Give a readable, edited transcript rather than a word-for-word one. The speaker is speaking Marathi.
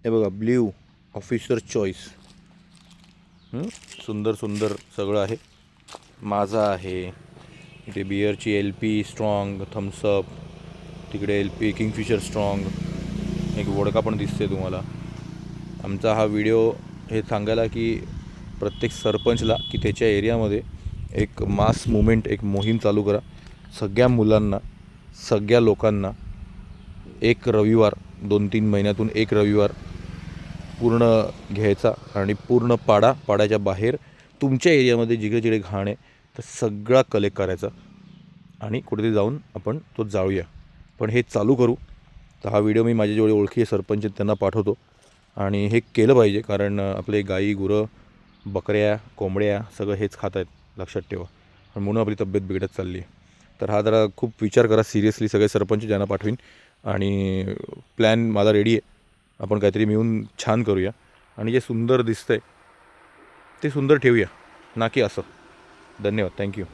हे बघा ब्ल्यू ऑफिसर चॉईस, सुंदर सुंदर सगळं आहे. माझा आहे इथे बिअरची LP स्ट्रॉंग, थम्सअप, तिकडे LP किंगफिशर स्ट्रॉंग, एक वोडका पण दिसते तुम्हाला. आमचा हा व्हिडिओ हे सांगायला की प्रत्येक सरपंचला की त्याच्या एरियामध्ये एक मास मुवमेंट, एक मोहीम चालू करा. सगळ्या मुलांना, सगळ्या लोकांना एक रविवार, 2-3 महिन्यातून एक रविवार पूर्ण घ्यायचा आणि पूर्ण पाड्याच्या बाहेर तुमच्या एरियामध्ये जिकडे जिकडे घाण आहे तर सगळा कलेक्ट करायचा आणि कुठेतरी जाऊन आपण तो जाळूया. पण हे चालू करू. तर हा व्हिडिओ मी माझे जेवढे ओळखी सरपंच आहेत त्यांना पाठवतो आणि हे केलं पाहिजे, कारण आपले गाई, गुरं, बकऱ्या, कोंबड्या सगळं हेच खात आहेत, लक्षात ठेवा. म्हणून आपली तब्येत बिघडत चालली आहे. तर हा जरा खूप विचार करा सिरियसली, सगळे सरपंच ज्यांना पाठवीन. आणि प्लॅन माझा रेडी आहे. आपण काहीतरी मिळून छान करूया आणि जे सुंदर दिसतंय ते सुंदर ठेवूया, ना की असं. धन्यवाद, थँक्यू.